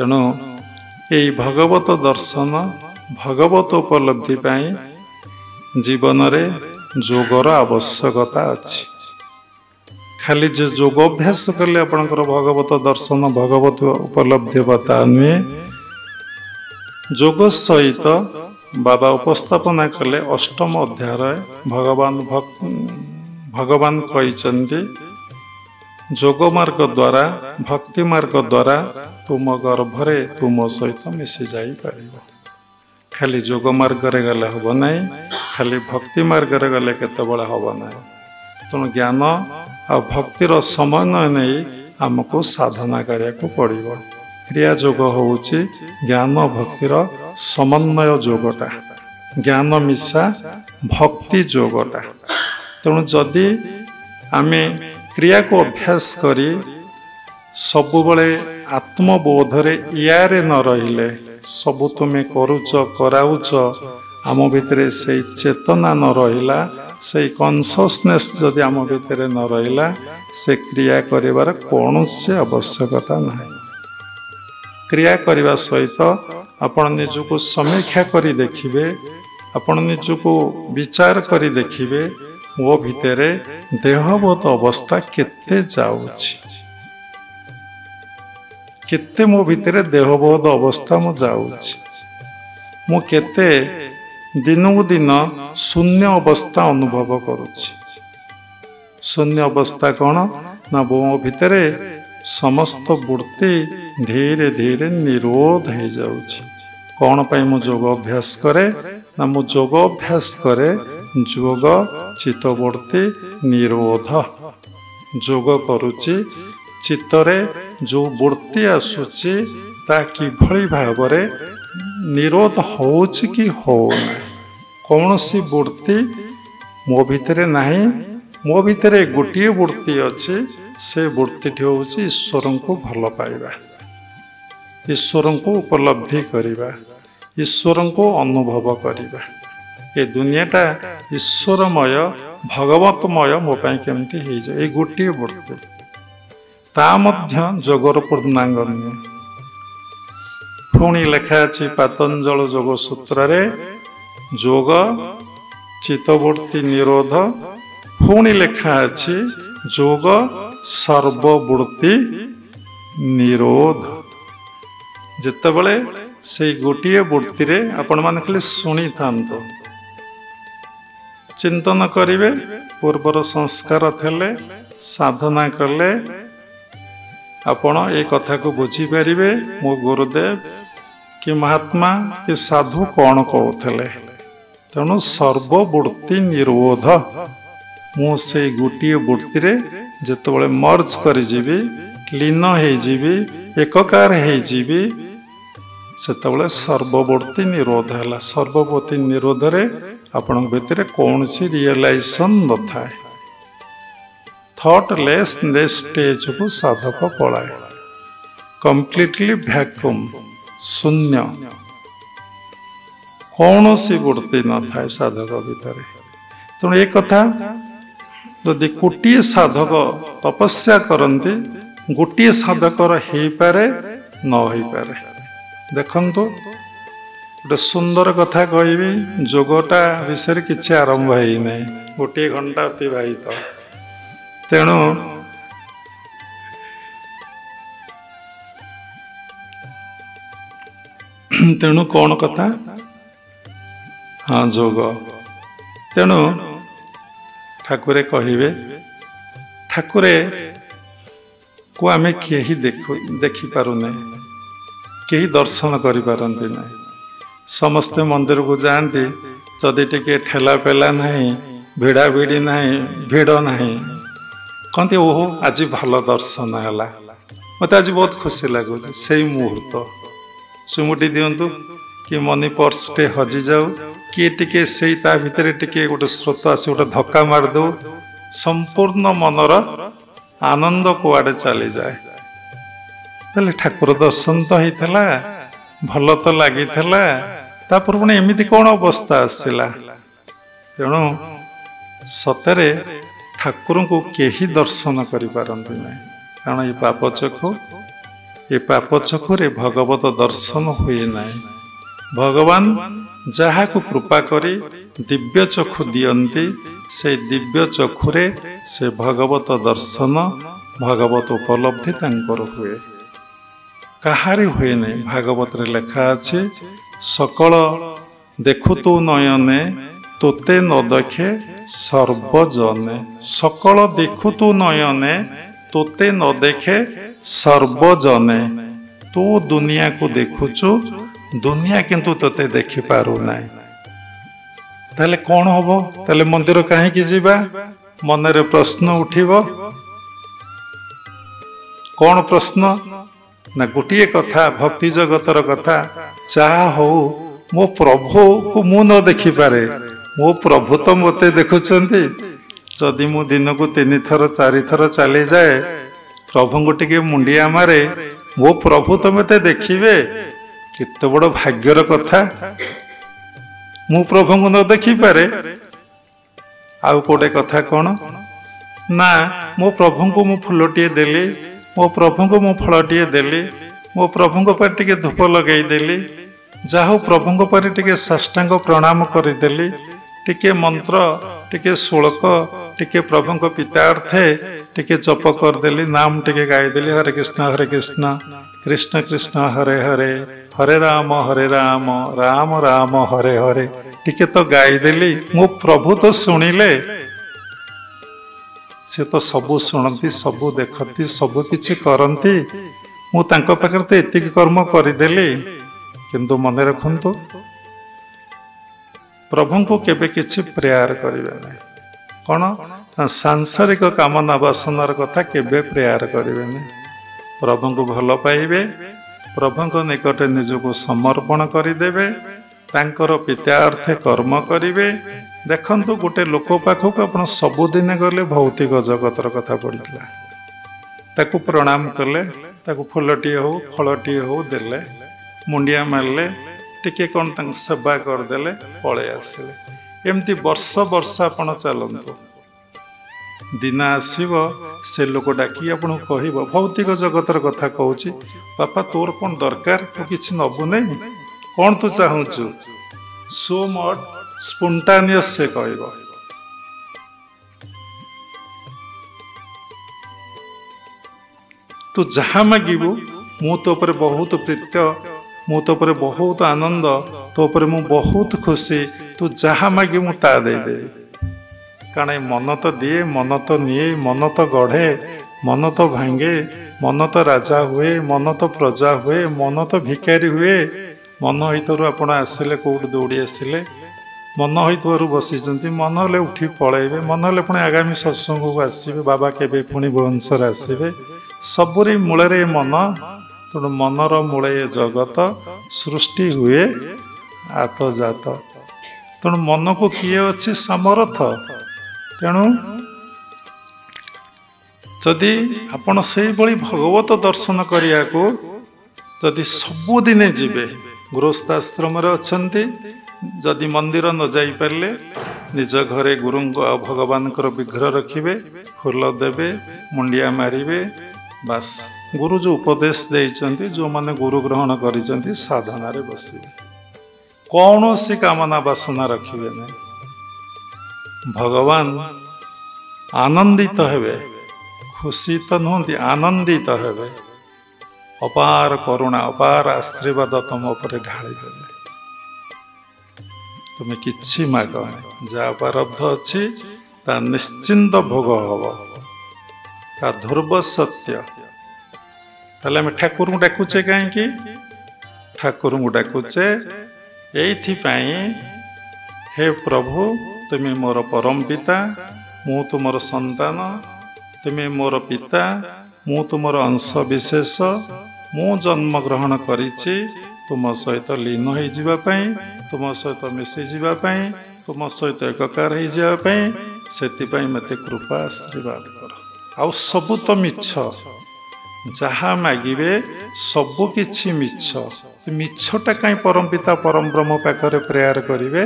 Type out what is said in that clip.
तेणु यही भगवत दर्शन भगवत उपलब्धि पाई जीवन रे जोगर आवश्यकता अच्छी। खाली जो योगाभ्यास कले आपणकर भगवत दर्शन भगवत उपलब्धि बता नुहे। योग सहित बाबा उपस्थापना कले अष्टम अध्याय भगवान कहते योग मार्ग द्वारा भक्ति मार्ग द्वारा तुम गर्भरे तुम सहित मिसी जाई पारिबो। खाली योग मार्ग रे गले हब नहीं, खाली भक्ति मार्ग रे गले केतेबेले हब नहीं। तेणु ज्ञान आ भक्तिर समन्वय नहीं आमको साधना करिया को पड़िबो। क्रिया योग होउची ज्ञान भक्तिर समन्वय योगटा, ज्ञान मिशा भक्ति योगटा। तेणु जदि आमे क्रिया को अभ्यास करी सबुबले आत्मबोधरे यारे न रहिले सबु तुमे करूच कराउच आम भितरे से चेतना न रहिला, से कॉन्शसनेस जदि आम भितरे न रहिला से क्रिया करिवार कौनसी आवश्यकता नहीं। क्रिया करने सहित आपण निजको समीक्षा करी देखिबे, आपण निजको विचार करी देखिबे वो भितरे देहबोध अवस्था केते जाउछि, केते मो भितरे देहबोध अवस्था मो जाउछि, मो केते दिनकु दिन शून्य अवस्था अनुभव करुछि। शून्य अवस्था कौन ना मो भितरे समस्त वृत्ति धीरे धीरे निरोध हो जाउछि। कौन पाई मु योग अभ्यास करे ना मु योग अभ्यास करे योग चित्तवृत्ति निरोध योग करुछि। चित्तरे जो वृत्ति आसुछि ता किभଳି भावरे निरोध होउछि कि होउना। कौन सी वृत्ति मो भितरे नहीं, मो भितरे गोटे वृत्ति अच्छी, से वृत्ति होउछि ईश्वर को भल पाइबा, ईश्वर को उपलब्धि करिबा, ईश्वर को अनुभव करिबा। ये दुनियाटा ईश्वरमय भगवतमय मो पाई केमती हो जाए, ये गोटे वृत्ति ता मध्य जोगर पूर्णांग नुहे। पुणी लेखा अछि पतंजल योग सूत्र रे योग चित्तवृत्ति निरोध, पुणी लेखा अछि योग सर्ववृत्ति निरोध। जेतेबेले से गोटे वृत्ति रे आपण माने खाली सुनी थांतो, चिंतन करिवे, पूर्वर संस्कार थेले साधना कले आपण ए कथा को बुझी पारिबे मो गुरुदेव कि महात्मा कि साधु कौन कहते। तेणु सर्ववृत्ति निरोध मु से गोटे वृत्ति रे जेतेबेले मर्ज करि जीवी, लीन हे जीवी, एककार हे जीवी, सेतेबेले सर्ववृत्ति निरोध है। सर्ववृत्ति निरोध रे आपण भितरे कौन सी रियलाइजेशन न थाए। थॉटलेसनेस स्टेज को साधक पलाए, कंप्लीटली वैक्यूम शून्य, कौन सी वृत्ति न थाए साधक भीतर। तेणु एक कथा जदि गोटे साधक तपस्या करती गोटे साधकर हो पारे न हो पारे। देखंतु गोटे सुंदर कथा कहबी, योगटा विषय किसी आरंभ है नहीं, गोटे घंटा अतिबाहित। तेणु तेणु कौन कथा, हाँ योग। तेणु ठाकुरे कहिबे, ठाकुरे को आमे केही देखि पारुने, केही दर्शन करि पारंती नहीं। समस्ते मंदिर को जाती, जदि टिके ठेला पेला नहीं, भिड़ा भिड़ी नहीं, भिड़ नहीं, कहते ओहो आज भल दर्शन है, मत आज बहुत खुशी लगुच। से मुहूर्त चुमुटी दिंतु कि मनी पर्स टे हजि जाऊ, किए टिके से ता भितर टिके गोटे स्रोत आस गोटे धक्का मार दो, संपूर्ण मनर आनंद कुआडे चली जाए। ताले ठाकुर दर्शन तो होता, भल तो लगी, तापर पुणी एमती कौन अवस्था आसला। तेणु सतरे ठाकुर को केही दर्शन करि पारंती नहीं, कारण ये पाप चक्षु ए पाप चक्षुरे भगवत दर्शन हुए नाही। भगवान जहा को कृपा करी दिव्य चक्षु दियंती से दिव्य चक्षुरे से भगवत दर्शन भगवत उपलब्धि तांकर हुए। कहारी हुए नहीं। भागवत रे लेखा अछि सकल देखु तू नयने तोते न देखे सर्वजने। सकल देखु तू नयने तोते न देखे सर्वजने। तू दुनिया को देखुचु दुनिया किंतु तोते देखि पारु नाही। ताले कौन होबो? ताले मंदिर काहे की जीवा? मन रे प्रश्न उठिबो। कौन प्रश्न ना गोटे कथा भक्ति जगतर कथा चाहा हो मो प्रभु को मु न देखि पारे मो प्रभु तो मते देखुचंती। जदि मु दिन को 3 थर 4 थर चली जाए प्रभु को टिके मुंडिया मारे मो प्रभु तो मते देखिबे। कित बड़ भाग्यर कथा मु प्रभु को न देखि पारे। आउ कोटे कथा कौन ना मो प्रभु को मु फुलटिए देली मो प्रभु को मु फलटिए देली मो प्रभु को पर टिके धूप लगई देली जाहु प्रभु को पर टिके साष्टांग प्रणाम करदेली टिके मंत्र टिके श्लोक टिके प्रभु को पितार्थे टिके जप करदेली नाम टिके गाईदेली हरे कृष्ण कृष्ण कृष्ण हरे हरे हरे राम राम राम हरे हरे टिके तो गाईदेली मो प्रभु तो शुणिले। से तो सबू शुणती सबू देखती सबू किछि करती मु तांको पाखरे तो एतिक कर्म करदेली। किंतु मन रखंतु प्रभु को केबे किछि प्रेयर करिवे नै। कोन सांसारिक कामना वासनार कथा केबे प्रेयर करिवे नै। प्रभु को भल पाइबे प्रभु को निकट निजको समर्पण करदेवे तांकर पितार्थे कर्म करिवे। देखंतु गोटे लोक पाखक आपण सबुदिन गले भौतिक जगतर कथा पड़ितला ताकू प्रणाम कले ताकू फुलटी हो फलटी हो देले मुंडिया मारले टिके कौन सेवा करदेले पळे आसिले। एमती वर्ष वर्ष आपण चलंतु दिन आसीब से लोक डाकी आपन कहब भौतिक जगतर कथा कहूची बापा तोर कौन दरकार तू किछि नबु नै कौन तू चाहूचु सो मच स्पॉन्टेनियस से कहब। तू जहाँ मागिबू मु तो पर बहुत प्रीत्य मु तो पर बहुत आनंद तो पर मु बहुत खुशी तू जहाँ मागी मु ता दे दे। कारण मन तो दिए मन तो निए मन तो गढ़े मन तो भांगे मन तो राजा हुए मन तो प्रजा हुए मन तो भिकारी हुए। मन हितरु आपण आसिले कोड दौड़ी आसिले मन हितरु बसी मन हेले उठी पलैबे मन हेले पुणी आगामी सत्संग को आसबे बाबा केबे पुणी भुवनेश्वर आसबे सबुरी मूल मन। तेणु मनर मूले जगत सृष्टि हुए आत जात। तेणु मन को किए अच्छी सामर्थ। तेणु जदि आपण से भली भगवत दर्शन करिया को जदि सबुदिने जीवे गृहस्थाश्रम अच्छी जदि मंदिर न जाई पारे निज घरे गुरु भगवान विग्रह रखिए फूल देवे मुंडिया मारिबे बास गुरु जो उपदेश देइचंती जो माने गुरु ग्रहण करिचंती साधना रे बसिबे कौन सी कामना वासना रखिबे नहीं। भगवान आनंदित हेबे खुशी तो नुहति आनंदित हेबे अपार करुणा अपार आशीर्वाद तुम उपरे ढाली देबे। तुम्हें किछि माग जहाँ प्रारब्ध अच्छी ता निश्चिंत भोग हम ता ध्रुव सत्य। ताले आम ठाकुर को डाकुचे कहीं ठाकुर को डाकुचे एइथिपाई हे प्रभु तुम्हें मोर परम पिता मु तुमर संतान तुम्हें मोर पिता मु तुमर अंश विशेष मु जन्म ग्रहण करिछि तुम सहित लीन हो जावाई तुम सहित मिसि जावाई तुम सहित एकाकार हो जावाई से मते कृपा आशीर्वाद कर। आउ सबु तो मिछ जहाँ मागिबे सबु किछि मिछ मिछटा कहीं परम पिता परम ब्रह्म पाखरे प्रेयर करिवे